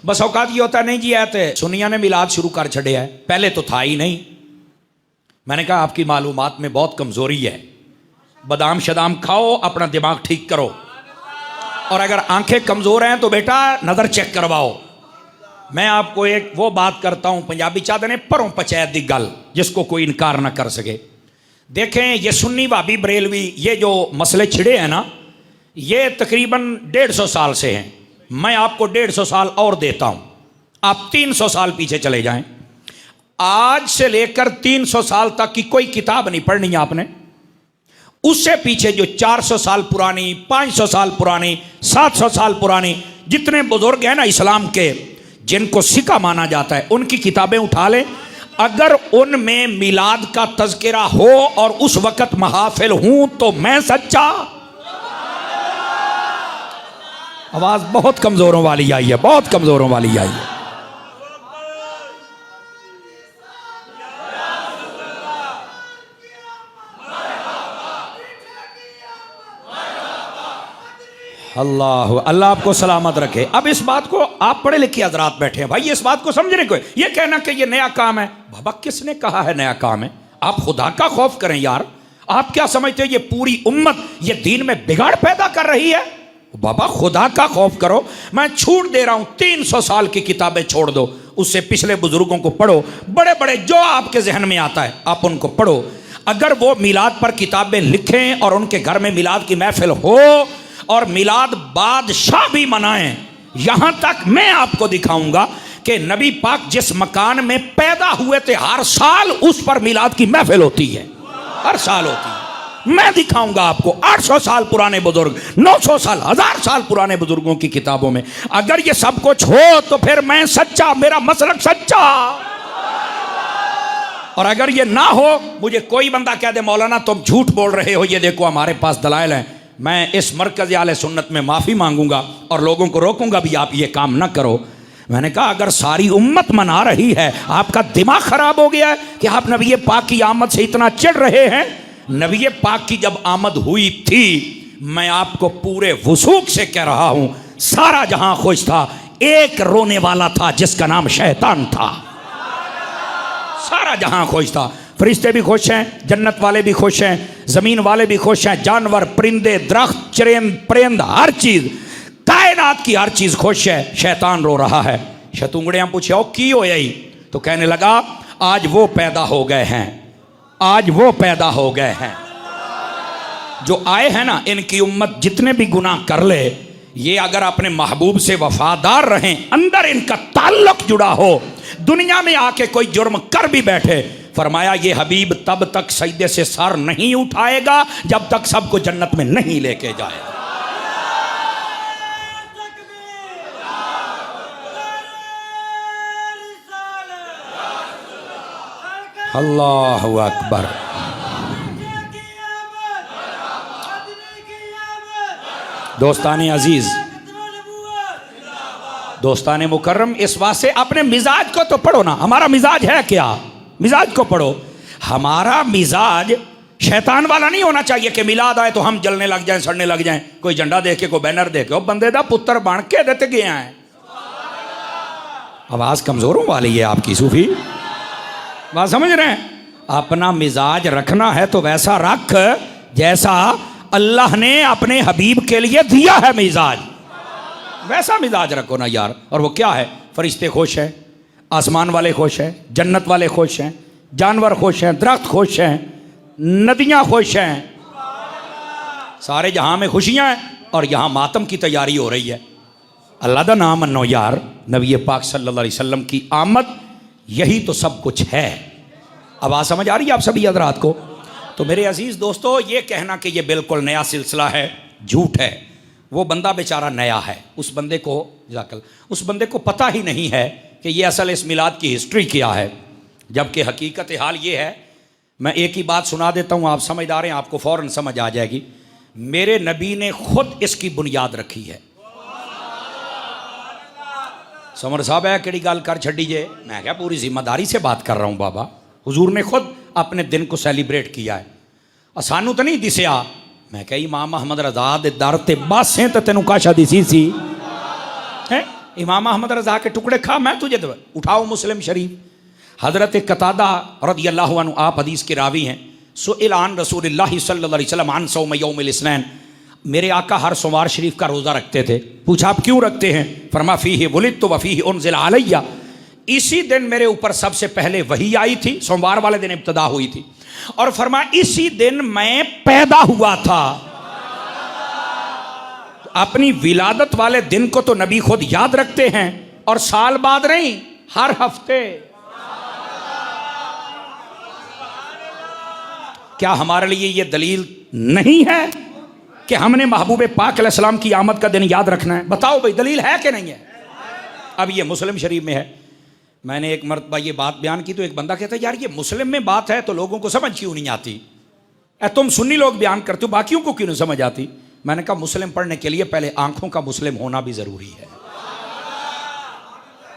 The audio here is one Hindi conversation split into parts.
बस औकात ये होता नहीं जी आते सुनिया ने मिलाद शुरू कर छड़े है, पहले तो था ही नहीं। मैंने कहा आपकी मालूमात में बहुत कमजोरी है, बादाम शदाम खाओ, अपना दिमाग ठीक करो, और अगर आंखें कमजोर हैं तो बेटा नजर चेक करवाओ। मैं आपको एक वो बात करता हूं, पंजाबी चाहते ने परों पंचायत दी गल जिसको कोई इनकार ना कर सके। देखें ये सुन्नी भाभी बरेलवी ये जो मसले छिड़े हैं ना, ये तकरीबन 150 साल से हैं। मैं आपको 150 साल और देता हूं, आप 300 साल पीछे चले जाएं। आज से लेकर 300 साल तक की कोई किताब नहीं पढ़नी है आपने। उससे पीछे जो 400 साल पुरानी, 500 साल पुरानी, 700 साल पुरानी जितने बुजुर्ग हैं ना इस्लाम के, जिनको सिक्का माना जाता है, उनकी किताबें उठा लें। अगर उनमें मिलाद का तज़किरा हो और उस वक्त महाफिल हूं तो मैं सच्चा। आवाज बहुत कमजोरों वाली आई है, बहुत कमजोरों वाली आई है। अल्लाह अल्लाह आपको सलामत रखे। अब इस बात को आप पढ़े लिखे हजरात बैठे हैं भाई, इस बात को समझने को, ये कहना कि ये नया काम है, बाबा किसने कहा है नया काम है? आप खुदा का खौफ करें यार। आप क्या समझते हैं ये पूरी उम्मत ये दीन में बिगाड़ पैदा कर रही है? बाबा खुदा का खौफ करो। मैं छूट दे रहा हूं, 300 साल की किताबें छोड़ दो, उससे पिछले बुजुर्गों को पढ़ो, बड़े बड़े जो आपके जहन में आता है आप उनको पढ़ो। अगर वो मिलाद पर किताबें लिखें और उनके घर में मिलाद की महफिल हो और मिलाद बादशाह भी मनाएं, यहां तक मैं आपको दिखाऊंगा कि नबी पाक जिस मकान में पैदा हुए थे हर साल उस पर मिलाद की महफिल होती है, हर साल होती है। मैं दिखाऊंगा आपको 800 साल पुराने बुजुर्ग, 900 साल, 1000 साल पुराने बुजुर्गों की किताबों में। अगर ये सब कुछ हो तो फिर मैं सच्चा, मेरा मसलक सच्चा। और अगर ये ना हो, मुझे कोई बंदा कह दे मौलाना तुम झूठ बोल रहे हो, ये देखो हमारे पास दलाइल हैं, मैं इस मरकज़ आले सुन्नत में माफ़ी मांगूंगा और लोगों को रोकूंगा भी आप ये काम ना करो। मैंने कहा अगर सारी उम्मत मना रही है, आपका दिमाग खराब हो गया है कि आप नबी पाक की आमद से इतना चिढ़ रहे हैं। नबी पाक की जब आमद हुई थी, मैं आपको पूरे वसूख से कह रहा हूं, सारा जहां खुश था, एक रोने वाला था जिसका नाम शैतान था। सारा जहां खुश था, फरिश्ते भी खुश हैं, जन्नत वाले भी खुश हैं, जमीन वाले भी खुश हैं, जानवर, परिंदे, दरख्त, चरिंद, परिंद, हर चीज, कायनात की हर चीज खुश है। शैतान रो रहा है। शतुंगड़ियां पूछे ओ की हो यही? तो कहने लगा आज वो पैदा हो गए हैं, आज वो पैदा हो गए हैं जो आए हैं ना, इनकी उम्मत जितने भी गुनाह कर ले, ये अगर अपने महबूब से वफादार रहें, अंदर इनका ताल्लुक जुड़ा हो, दुनिया में आके कोई जुर्म कर भी बैठे, फरमाया ये हबीब तब तक सजदे से सर नहीं उठाएगा जब तक सबको जन्नत में नहीं लेके जाएगा। अल्लाहु अकबर। दोस्ताने अजीज, दोस्ताने मुकर्रम, इस वास्ते अपने मिजाज को तो पढ़ो ना। हमारा मिजाज है क्या? मिजाज को पढ़ो। हमारा मिजाज शैतान वाला नहीं होना चाहिए कि मिलाद आए तो हम जलने लग जाएं, सड़ने लग जाएं, कोई झंडा देख के, कोई बैनर देख के, वो बंदे दा पुत्र बन के देते गए हैं। आवाज कमजोरों वाली है आपकी सूफी, बात समझ रहे हैं? अपना मिजाज रखना है तो वैसा रख जैसा अल्लाह ने अपने हबीब के लिए दिया है मिजाज, वैसा मिजाज रखो ना यार। और वो क्या है? फरिश्ते खुश हैं, आसमान वाले खुश हैं, जन्नत वाले खुश हैं, जानवर खुश हैं, दरख्त खुश हैं, नदियां खुश हैं, सारे जहां में खुशियां हैं और यहां मातम की तैयारी हो रही है। अल्लाह दा नाम मनो यार। नबी पाक सल्लल्लाहु अलैहि वसल्लम की आमद यही तो सब कुछ है। अब आ समझ आ रही है आप सभी हजरात को? तो मेरे अजीज दोस्तों, ये कहना कि ये बिल्कुल नया सिलसिला है, झूठ है। वो बंदा बेचारा नया है, उस बंदे को उस बंदे को पता ही नहीं है कि ये असल इस मिलाद की हिस्ट्री क्या है, जबकि हकीकत हाल ये है। मैं एक ही बात सुना देता हूँ, आप समझदार हैं, आपको फौरन समझ आ जाएगी। मेरे नबी ने खुद इसकी बुनियाद रखी है। समर साहब है केड़ी गल कर छड़ी जे? मैं क्या पूरी जिम्मेदारी से बात कर रहा हूँ बाबा। हुजूर ने खुद अपने दिन को सेलिब्रेट किया है, सानू तो नहीं दिसया। मैं क्या इमाम अहमद रजा दे दर ते बस हैं तो तेनों काशा दिसी सी है? इमाम अहमद रजा के टुकड़े खा, मैं तुझे दे। उठाओ मुस्लिम शरीफ, हजरत कतादा रदियल्लाहु अन्हु आप हदीस के रावी हैं। सुइल अन रसूलिल्लाहि सल्लल्लाहु अलैहि वसल्लम अन सौम यौमिल इस्नैन, मेरे आका हर सोमवार शरीफ का रोज़ा रखते थे। पूछा आप क्यों रखते हैं? फरमा फीहि वुलिदतु व फीहि उनज़िला अलैया, इसी दिन मेरे ऊपर सबसे पहले वही आई थी, सोमवार वाले दिन इब्तिदा हुई थी, और फरमा इसी दिन मैं पैदा हुआ था। अपनी विलादत वाले दिन को तो नबी खुद याद रखते हैं, और साल बाद नहीं, हर हफ्ते। क्या हमारे लिए यह दलील नहीं है कि हमने महबूब पाक अलैहिस्सलाम की आमद का दिन याद रखना है? बताओ भाई, दलील है कि नहीं है? अब ये मुस्लिम शरीफ में है। मैंने एक मरतबा ये बात बयान की तो एक बंदा कहता है यार ये मुस्लिम में बात है तो लोगों को समझ क्यों नहीं आती? तुम सुन्नी लोग बयान करते हो, बाकियों को क्यों नहीं समझ आती? मैंने कहा मुस्लिम पढ़ने के लिए पहले आंखों का मुस्लिम होना भी जरूरी है।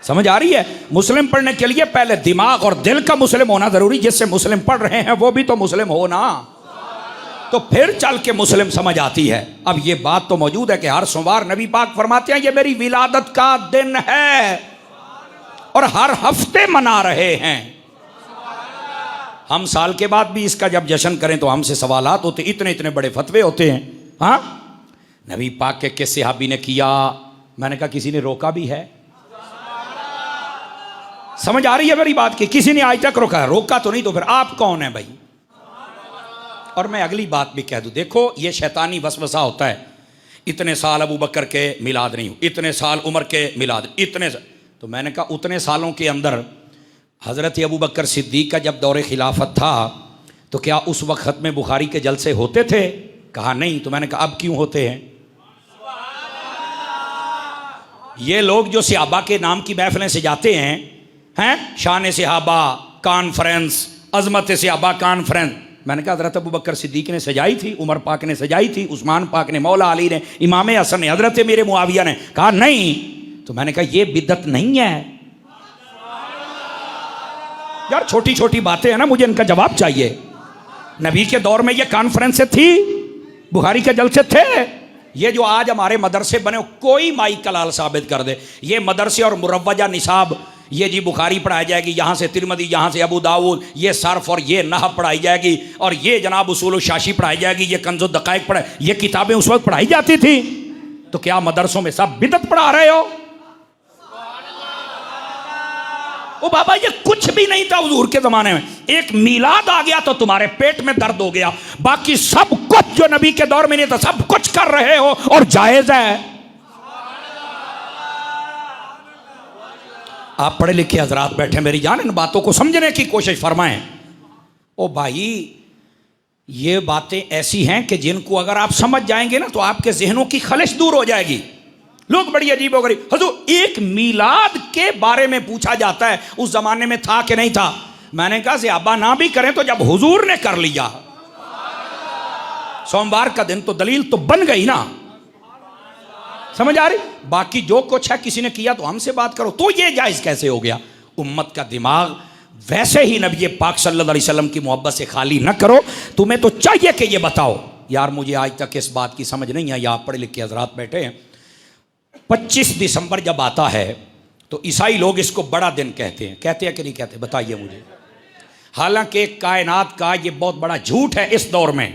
समझ आ रही है? मुस्लिम पढ़ने के लिए पहले दिमाग और दिल का मुस्लिम होना जरूरी। जिससे मुस्लिम पढ़ रहे हैं वो भी तो मुस्लिम हो ना, तो फिर चल के मुस्लिम समझ आती है। अब ये बात तो मौजूद है कि हर सोमवार नबी पाक फरमाते हैं ये मेरी विलादत का दिन है, और हर हफ्ते मना रहे हैं। हम साल के बाद भी इसका जब जश्न करें तो हमसे सवालात होते, इतने इतने बड़े फतवे होते हैं। हाँ, नबी पाक के किस सहाबी ने किया? मैंने कहा किसी ने रोका भी है? समझ आ रही है मेरी बात की? किसी ने आज तक रोका? रोका तो नहीं, तो फिर आप कौन है भाई? और मैं अगली बात भी कह दूं, देखो ये शैतानी वसवसा होता है, इतने साल अबू बकर के मिलाद नहीं हुई, इतने साल उमर के मिलाद, इतने तो मैंने कहा उतने सालों के अंदर हज़रत अबू बकर सिद्दीक़ का जब दौरे खिलाफत था तो क्या उस वक्त ख़त्म बुखारी के जलसे होते थे? कहा नहीं। तो मैंने कहा अब क्यों होते हैं? ये लोग जो सहाबा के नाम की महफिलें सजाते हैं शान सहाबा कॉन्फ्रेंस, अजमत सहाबा कॉन्फ्रेंस, मैंने कहा हज़रत अबू बकर सिद्दीक़ ने सजाई थी, उमर पाक ने सजाई थी, उस्मान पाक ने, मौला अली ने, इमाम हसन ने, हज़रत मेरे मुआविया ने। कहा नहीं। तो मैंने कहा ये बिदअत नहीं है यार, छोटी छोटी बातें हैं ना, मुझे इनका जवाब चाहिए। नबी के दौर में ये कॉन्फ्रेंसें थी, बुखारी के जलसे थे। ये जो आज हमारे मदरसे बने, कोई माई कलाल साबित कर दे ये मदरसे और मुरव्वजा निसाब, ये जी बुखारी पढ़ाई जाएगी, यहाँ से तिरमिज़ी, यहाँ से अबू दाऊद, ये सर्फ और ये नहव पढ़ाई जाएगी, और ये जनाब उसूल शाशी पढ़ाई जाएगी, ये कंज़ो दक़ाइक़ पढ़ाई, ये किताबें उस वक्त पढ़ाई जाती थी। तो क्या मदरसों में सब बिदअत पढ़ा रहे हो? ओ बाबा ये कुछ भी नहीं था हुजूर के ज़माने में। एक मीलाद आ गया तो तुम्हारे पेट में दर्द हो गया, बाकी सब कुछ जो नबी के दौर में नहीं था सब कुछ कर रहे हो और जायज़ है। आप पढ़े लिखे हजरात बैठे, मेरी जान, इन बातों को समझने की कोशिश फरमाएं। ओ भाई ये बातें ऐसी हैं कि जिनको अगर आप समझ जाएंगे ना तो आपके जहनों की खलिश दूर हो जाएगी। लोग बड़ी अजीब हो गई, हुजूर एक मीलाद के बारे में पूछा जाता है, उस जमाने में था कि नहीं था? मैंने कहा सहाबा ना भी करें तो जब हुजूर ने कर लिया, सोमवार का दिन तो दलील तो बन गई ना। समझ आ रही? बाकी जो कुछ है किसी ने किया तो हमसे बात करो, तो ये जायज़ कैसे हो गया? उम्मत का दिमाग वैसे ही नबी पाक सल्लल्लाहु अलैहि वसल्लम की मोहब्बत से खाली न करो। तुम्हें तो चाहिए कि ये बताओ यार, मुझे आज तक इस बात की समझ नहीं आई। आप पढ़े लिखे हजरात बैठे हैं, 25 दिसंबर जब आता है तो ईसाई लोग इसको बड़ा दिन कहते हैं। कहते हैं कि नहीं कहते? बताइए मुझे। हालांकि कायनात का ये बहुत बड़ा झूठ है इस दौर में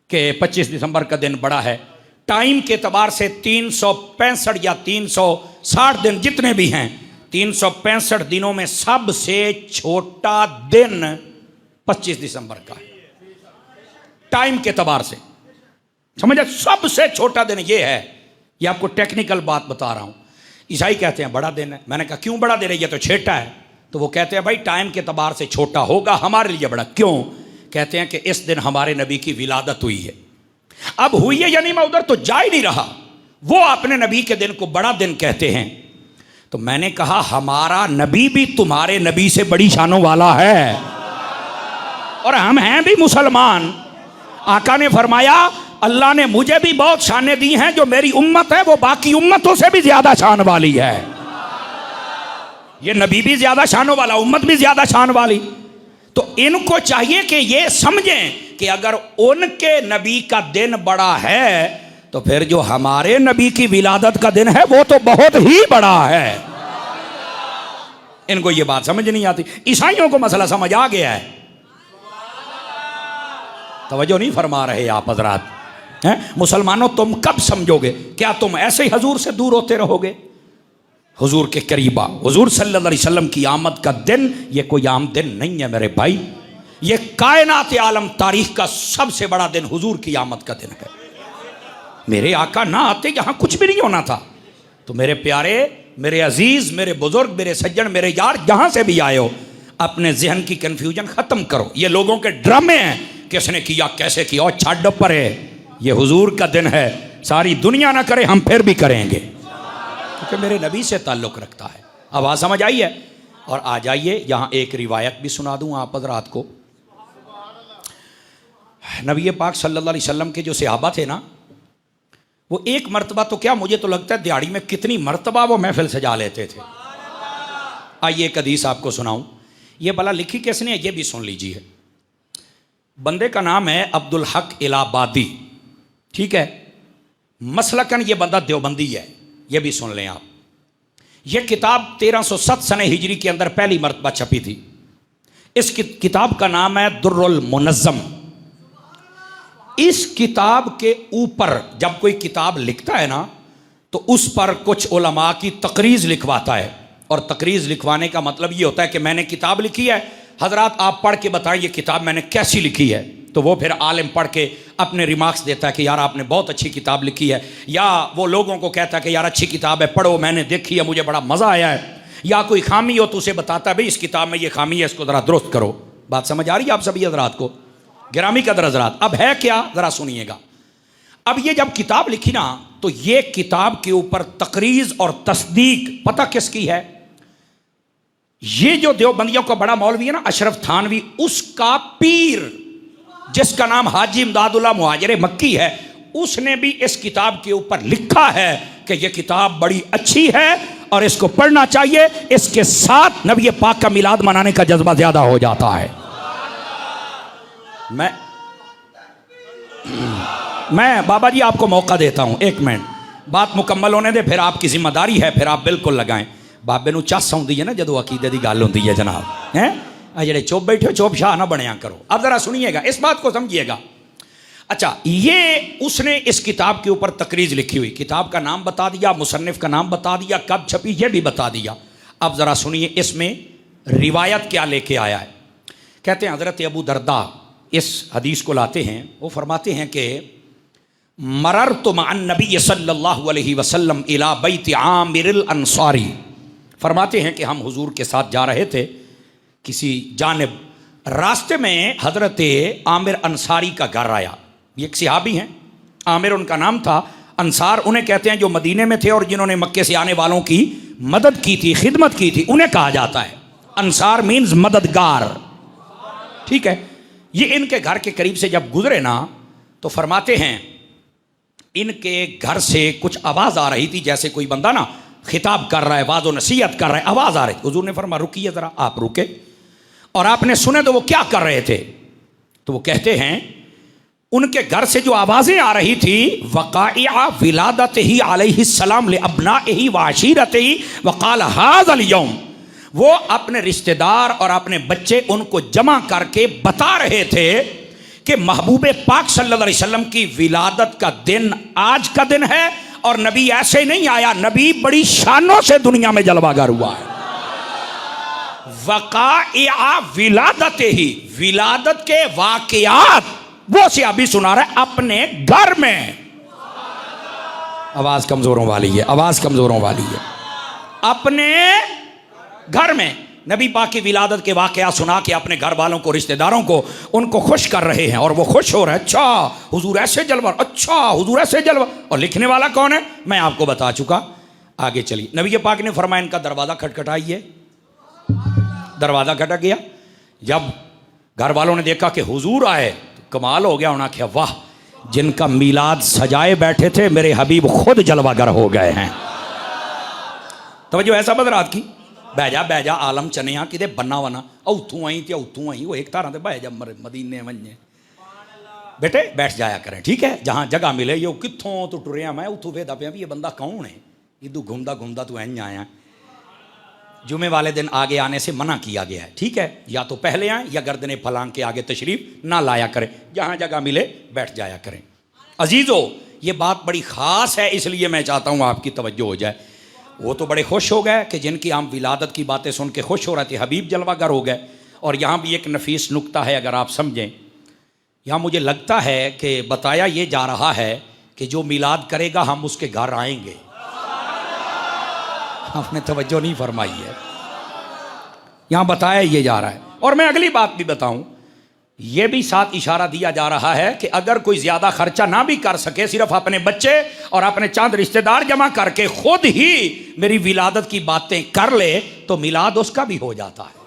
कि 25 दिसंबर का दिन बड़ा है। टाइम के एतबार से 365 या 360 दिन जितने भी हैं, 365 दिनों में सबसे छोटा दिन 25 दिसंबर का है। टाइम के एतबार से समझे, सबसे छोटा दिन ये है। ये आपको टेक्निकल बात बता रहा हूं। ईसाई कहते हैं बड़ा दिन है। मैंने कहा क्यों बड़ा दिन है? ये तो छोटा है। तो वो कहते हैं भाई टाइम के एतबार से छोटा होगा, हमारे लिए बड़ा। क्यों? कहते हैं कि इस दिन हमारे नबी की विलादत हुई है। अब हुई है यानी मैं उधर तो जा ही नहीं रहा, वो अपने नबी के दिन को बड़ा दिन कहते हैं। तो मैंने कहा हमारा नबी भी तुम्हारे नबी से बड़ी शानों वाला है, और हम हैं भी मुसलमान। आका ने फरमाया अल्लाह ने मुझे भी बहुत शानें दी हैं, जो मेरी उम्मत है वो बाकी उम्मतों से भी ज्यादा शान वाली है। ये नबी भी ज्यादा शानों वाला, उम्मत भी ज्यादा शान वाली। तो इनको चाहिए कि ये समझें कि अगर उनके नबी का दिन बड़ा है तो फिर जो हमारे नबी की विलादत का दिन है वो तो बहुत ही बड़ा है। इनको ये बात समझ नहीं आती। ईसाइयों को मसला समझ आ गया है, तवज्जो नहीं फरमा रहे आप हजरात हैं। मुसलमानों तुम कब समझोगे? क्या तुम ऐसे ही हजूर से दूर होते रहोगे? हुजूर के करीबा, हुजूर सल्लल्लाहु अलैहि वसल्लम की आमद का दिन ये कोई आम दिन नहीं है मेरे भाई। ये कायनात आलम तारीख का सबसे बड़ा दिन हुजूर की आमद का दिन है। मेरे आका ना आते यहाँ कुछ भी नहीं होना था। तो मेरे प्यारे, मेरे अजीज, मेरे बुजुर्ग, मेरे सज्जन, मेरे यार, जहां से भी आए हो, अपने जहन की कंफ्यूजन खत्म करो। ये लोगों के ड्रामे हैं, किसने किया, कैसे किया, और छाड़ पर है। ये हुजूर का दिन है, सारी दुनिया ना करे हम फिर भी करेंगे, क्योंकि मेरे नबी से ताल्लुक़ रखता है। आवाज़ समझ आई है? और आ जाइए, यहाँ एक रिवायत भी सुना दूँ आप हज़रात को। नबी पाक सल्लल्लाहु अलैहि वसल्लम के जो सहाबा थे ना, वो एक मरतबा तो क्या, मुझे तो लगता है दिहाड़ी में कितनी मरतबा वो महफिल सजा लेते थे। आइए एक हदीस आपको सुनाऊं। ये भला लिखी किसने है ये भी सुन लीजिए। बंदे का नाम है अब्दुल हक इलाहाबादी, ठीक है। मसलकन ये बंदा देवबंदी है, ये भी सुन लें आप। ये किताब 1307 सने हिजरी के अंदर पहली मरतबा छपी थी। इस किताब का नाम है दुर्रुल मुनज़्ज़म। इस किताब के ऊपर जब कोई किताब लिखता है ना, तो उस पर कुछ उलमा की तकरीज़ लिखवाता है। और तकरीज़ लिखवाने का मतलब ये होता है कि मैंने किताब लिखी है, हजरात आप पढ़ के बताएं ये किताब मैंने कैसी लिखी है। तो वो फिर आलिम पढ़ के अपने रिमार्क्स देता है कि यार आपने बहुत अच्छी किताब लिखी है, या वो लोगों को कहता है कि यार अच्छी किताब है, पढ़ो, मैंने देखी है, मुझे बड़ा मज़ा आया है। या कोई खामी हो तो उसे बताता है भाई इस किताब में ये खामी है, इसको ज़रा दुरुस्त करो। बात समझ आ रही है आप सभी हजरात को? गिरामी कदर हजरात, अब है क्या ज़रा सुनिएगा। अब ये जब किताब लिखी ना, तो ये किताब के ऊपर तकरीज़ और तस्दीक पता किसकी है? ये जो देवबंदियों का बड़ा मौलवी है ना, अशरफ थानवी, उसका पीर जिसका नाम हाजी इमदादुल्लाह मुहाजिर मक्की है, उसने भी इस किताब के ऊपर लिखा है कि यह किताब बड़ी अच्छी है और इसको पढ़ना चाहिए। इसके साथ नबी पाक का मिलाद मनाने का जज्बा ज्यादा हो जाता है। मैं बाबा जी आपको मौका देता हूं, एक मिनट बात मुकम्मल होने दे, फिर आपकी जिम्मेदारी है, फिर आप बिल्कुल लगाएं। बाबे नूं चस आउंदी है ना जदों अकीदे की गल होंदी है जनाब, हैं जेड़े चुप बैठे हो चुप शाह ना बनिया करो। अब जरा सुनिएगा, इस बात को समझिएगा। अच्छा, ये उसने इस किताब के ऊपर तकरीज लिखी हुई, किताब का नाम बता दिया, मुसन्निफ का नाम बता दिया, कब छपी ये भी बता दिया। अब जरा सुनिए इसमें रिवायत क्या लेके आया है। कहते हैं हजरत अबू दरदा इस हदीस को लाते हैं, वो फरमाते हैं कि मररतु मअन नबी सल्लल्लाहु अलैहि वसल्लम इला बैत आमिर अंसारी। फरमाते हैं कि हम हुजूर के साथ जा रहे थे किसी जानिब, रास्ते में हजरत आमिर अंसारी का घर आया। ये एक सहाबी हैं, आमिर उनका नाम था, अंसार उन्हें कहते हैं जो मदीने में थे और जिन्होंने मक्के से आने वालों की मदद की थी, खिदमत की थी, उन्हें कहा जाता है। अंसार मीन्स मददगार, ठीक है। ये इनके घर के करीब से जब गुजरे ना, तो फरमाते हैं इनके घर से कुछ आवाज़ आ रही थी, जैसे कोई बंदा ना खिताब कर रहा है, वाज़ो नसीहत कर रहा है, आवाज़ आ रही थी। हुजूर ने फरमाया रुकिए ज़रा, आप रुके और आपने सुने तो वो क्या कर रहे थे। तो वो कहते हैं उनके घर से जो आवाज़ें आ रही थी, वक़ाइआ विलादत ही अलैहिस्सलाम ले अब्नाइही व अशीरतिही वक़ाल हाज़ल यौम। वो अपने रिश्तेदार और अपने बच्चे उनको जमा करके बता रहे थे कि महबूब पाक सल्लल्लाहु अलैहि वसल्लम की विलादत का दिन आज का दिन है, और नबी ऐसे नहीं आया, नबी बड़ी शानों से दुनिया में जलवागर हुआ है। वक़ाइआ विलादत ही, विलादत के वाक़ियात वो से अभी सुना रहा है अपने घर में। आवाज कमजोरों वाली है, आवाज कमजोरों वाली है। अपने घर में नबी पाक की विलादत के वाक़या सुना के अपने घर वालों को, रिश्तेदारों को, उनको खुश कर रहे हैं और वो खुश हो रहे हैं। अच्छा हुजूर ऐसे जलवा, अच्छा हुजूर ऐसे जलवा। और लिखने वाला कौन है मैं आपको बता चुका। आगे चलिए, नबी पाक ने फरमाया इनका दरवाज़ा खटखटाइए। दरवाज़ा खटक गया। जब घर वालों ने देखा कि हुजूर आए तो कमाल हो गया। उन्होंने कहा वाह, जिनका मीलाद सजाए बैठे थे मेरे हबीब खुद जलवागर हो गए हैं। तवज्जो है सब हज़रात की। बह जा आलम चने कि बन्ना वना उतों आई तो उतों आई, वो एक तारा से बह जा मदीने वने बेटे बैठ जाया करें, ठीक है, जहाँ जगह मिले। यो कित्थों तो टुरिया मैं उथू वेदा पिया भी ये बंदा कौन है, इधू घूमदा घूमदा तू इंज आया। जुमे वाले दिन आगे आने से मना किया गया है, ठीक है, या तो पहले आए या गर्दने फलांग के आगे तशरीफ ना लाया करें, जहाँ जगह मिले बैठ जाया करें। अजीज़ो ये बात बड़ी ख़ास है, इसलिए मैं चाहता हूँ आपकी तवज्जो हो जाए। वो तो बड़े खुश हो गए कि जिनकी हम विलादत की बातें सुन के खुश हो रहे थे, हबीब जलवागर हो गए। और यहाँ भी एक नफीस नुक्ता है, अगर आप समझें, यहाँ मुझे लगता है कि बताया ये जा रहा है कि जो मिलाद करेगा हम उसके घर आएंगे। आपने तवज्जो नहीं फरमाई है, यहाँ बताया ये जा रहा है। और मैं अगली बात भी बताऊं, ये भी साथ इशारा दिया जा रहा है कि अगर कोई ज्यादा खर्चा ना भी कर सके, सिर्फ अपने बच्चे और अपने चंद रिश्तेदार जमा करके खुद ही मेरी विलादत की बातें कर ले तो मिलाद उसका भी हो जाता है।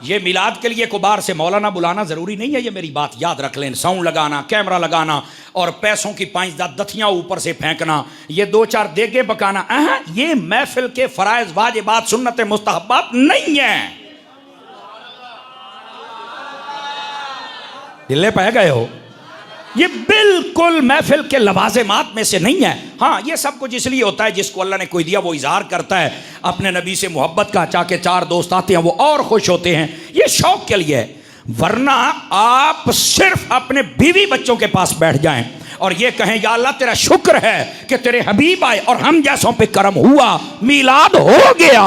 ये मिलाद के लिए कुबार से मौलाना बुलाना जरूरी नहीं है, ये मेरी बात याद रख लें। साउंड लगाना, कैमरा लगाना और पैसों की 5-10 दथियां ऊपर से फेंकना, ये 2-4 देगे पकाना, ये महफिल के फराइज वाजिबात सुन्नत मुस्तहब्बात नहीं है। ढिल्ले पै गए हो, ये बिल्कुल महफिल के लवाज़िमात में से नहीं है। हाँ, ये सब कुछ इसलिए होता है जिसको अल्लाह ने कोई दिया वो इजहार करता है अपने नबी से मोहब्बत का, चाके 4 दोस्त आते हैं वो और खुश होते हैं, ये शौक के लिए है। वरना आप सिर्फ अपने बीवी बच्चों के पास बैठ जाएं और ये कहें या अल्लाह तेरा शुक्र है कि तेरे हबीब आए और हम जैसों पे करम हुआ, मिलाद हो गया।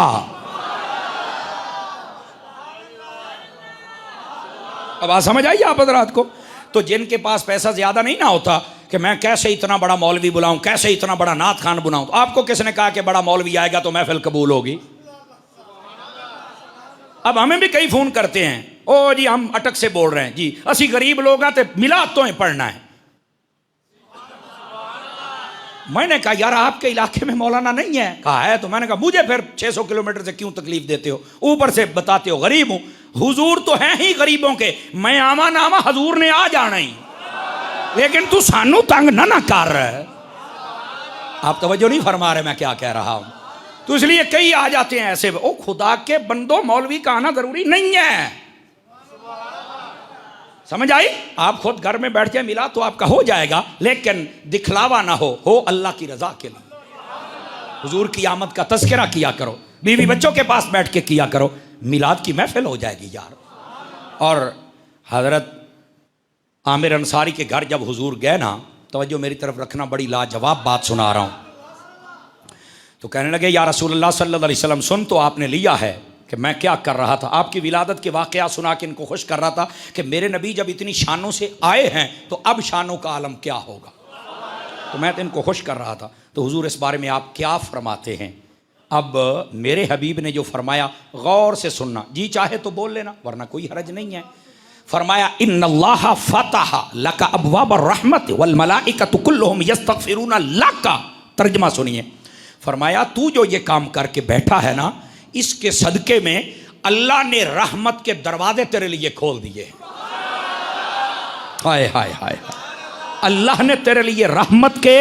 अब आ समझ आई आप हज़रात को? तो जिनके पास पैसा ज्यादा नहीं ना होता कि मैं कैसे इतना बड़ा मौलवी बुलाऊं, कैसे इतना बड़ा नात खान बुलाऊं, तो आपको किसने कहा कि बड़ा मौलवी आएगा तो महफिल कबूल होगी? अब हमें भी कई फोन करते हैं, ओ जी हम अटक से बोल रहे हैं जी, असी गरीब लोग हैं तो मिलाद तो ही पढ़ना है। मैंने कहा यार आपके इलाके में मौलाना नहीं है? कहा है। तो मैंने कहा मुझे फिर 600 किलोमीटर से क्यों तकलीफ देते हो, ऊपर से बताते हो गरीब हूं। हुजूर तो हैं ही गरीबों के, मैं आमा नामा हजूर ने आ जाना ही, लेकिन तू सानू तंग ना कर। आप तवज्जो नहीं फरमा रहे मैं क्या कह रहा हूं। तो इसलिए कई आ जाते हैं ऐसे, ओ खुदा के बंदो मौलवी का आना जरूरी नहीं है। समझ आई? आप खुद घर में बैठ के मिला तो आपका हो जाएगा, लेकिन दिखलावा ना हो अल्लाह की रजा के लिए। हुजूर की आमद का तज़किरा किया करो, बीवी बच्चों के पास बैठ के किया करो, मिलाद की महफिल हो जाएगी यार। और हजरत आमिर अंसारी के घर जब हुजूर गए ना, तवज्जो मेरी तरफ रखना, बड़ी लाजवाब बात सुना रहा हूँ। तो कहने लगे या रसूलुल्लाह सल्लल्लाहु अलैहि वसल्लम, सुन तो आपने लिया है कि मैं क्या कर रहा था, आपकी विलादत के वाक़या सुना के इनको खुश कर रहा था कि मेरे नबी जब इतनी शानों से आए हैं तो अब शानों का आलम क्या होगा। तो मैं तो इनको खुश कर रहा था। तो हुजूर इस बारे में आप क्या फरमाते हैं? अब मेरे हबीब ने जो फरमाया गौर से सुनना, जी चाहे तो बोल लेना वरना कोई हरज नहीं है। फरमाया इन्नल्लाह फतह लका अबवाब रहमत वल मलाइकतु कुल्लुहुम यस्तगफिरूना लका। तर्जुमा सुनिए, फरमाया तू जो ये काम करके बैठा है ना, इसके सदके में अल्लाह ने रहमत के दरवाजे तेरे लिए खोल दिए। हाय हाय हाय, अल्लाह ने तेरे लिए रहमत के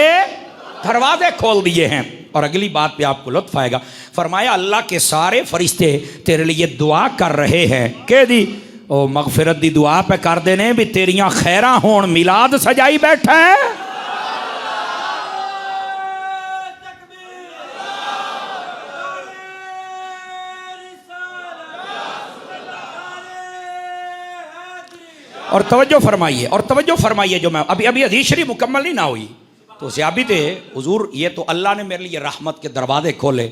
दरवाजे खोल दिए हैं। और अगली बात पे आपको लुत्फ आएगा, फरमाया अल्लाह के सारे फरिश्ते तेरे लिए दुआ कर रहे हैं के दी ओ मगफिरत दी दुआ पे कर देने भी तेरियां खैरा होण, मिलाद सजाई बैठा है। और तवज्जो फरमाइए, और तवज्जो फरमाइए, जो मैं अभी हदीस शरीफ मुकम्मल नहीं ना हुई तो ज़्याबित है हुजूर, ये तो अल्लाह ने मेरे लिए रहमत के दरवाजे खोले,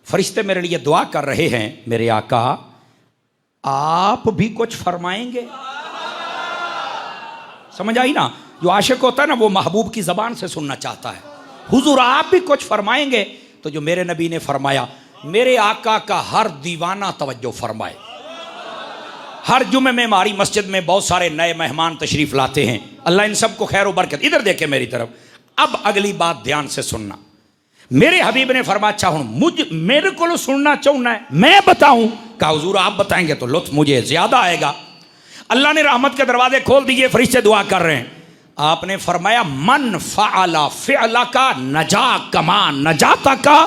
फरिश्ते मेरे लिए दुआ कर रहे हैं। मेरे आका आप भी कुछ फरमाएंगे? समझ आई ना? जो आशिक होता है ना वो महबूब की ज़बान से सुनना चाहता है। हुजूर आप भी कुछ फरमाएंगे? तो जो मेरे नबी ने फरमाया, मेरे आका का हर दीवाना तवज्जो फरमाए। हर जुमे में हमारी मस्जिद में बहुत सारे नए मेहमान तशरीफ लाते हैं, अल्लाह इन सबको खैर बरकत। इधर देखे मेरी तरफ, अब अगली बात ध्यान से सुनना। मेरे हबीब ने फरमाया अच्छा हूं मेरे को सुनना चाहना है, मैं बताऊं? कहा हुजूर आप बताएंगे तो लुत्फ मुझे ज्यादा आएगा। अल्लाह ने रहमत के दरवाजे खोल दिए, फरिश्ते दुआ कर रहे हैं। आपने फरमाया मन फ़अला फ़िअला का नजा कमा नजाता का।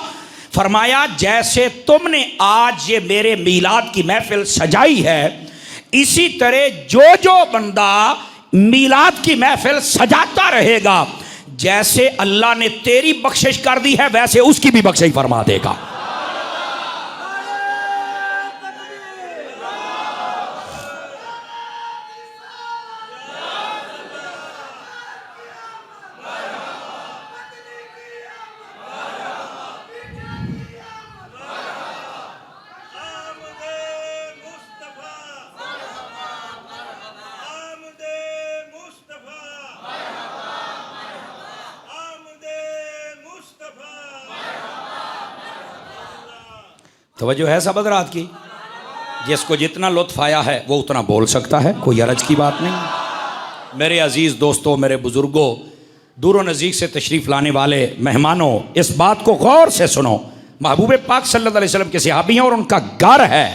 फरमाया जैसे तुमने आज ये मेरे मीलाद की महफिल सजाई है, इसी तरह जो जो बंदा मीलाद की महफिल सजाता रहेगा, जैसे अल्लाह ने तेरी बख्शिश कर दी है वैसे उसकी भी बख्शिश फरमा देगा। तवज्जो है सब हज़रात की। जिसको जितना लुत्फ़ आया है वो उतना बोल सकता है, कोई हरज की बात नहीं। मेरे अजीज़ दोस्तों, मेरे बुज़ुर्गों, दूर नज़दीक से तशरीफ़ लाने वाले मेहमानों, इस बात को गौर से सुनो। महबूब पाक सल्लल्लाहु अलैहि वसल्लम के सहाबी हैं और उनका घर है।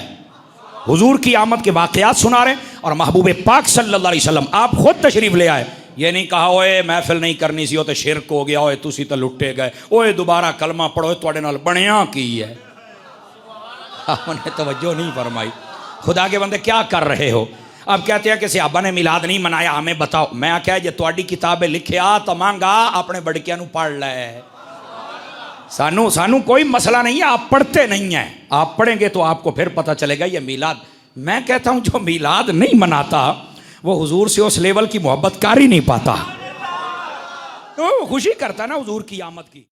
हुजूर की आमद के वाक़यात सुना रहे और महबूब पाक सल्लल्लाहु अलैहि वसल्लम आप खुद तशरीफ़ ले आए। ये नहीं कहा ओए महफिल नहीं करनी सी, ओ तो शिरक हो गया, ओए तुसी तो लुट्टे गए, ओए दोबारा कलमा पढ़ो, तुहाडे नाल बनिया की है। आपने तवज्जो नहीं फरमाई। खुदा के बंदे क्या कर रहे हो? अब कहते हैं कि सहाबा ने मिलाद नहीं मनाया, हमें बताओ। मैं क्या जे तुहाडी किताबें लिखिया तो मांगा अपने बड़कियां नू पढ़ ले। सानू सानू कोई मसला नहीं है, आप पढ़ते नहीं हैं। आप पढ़ेंगे तो आपको फिर पता चलेगा ये मिलाद। मैं कहता हूं जो मिलाद नहीं मनाता वो हुजूर से उस लेवल की मोहब्बत कर ही नहीं पाता। तो खुशी करता ना हुजूर की आमद की।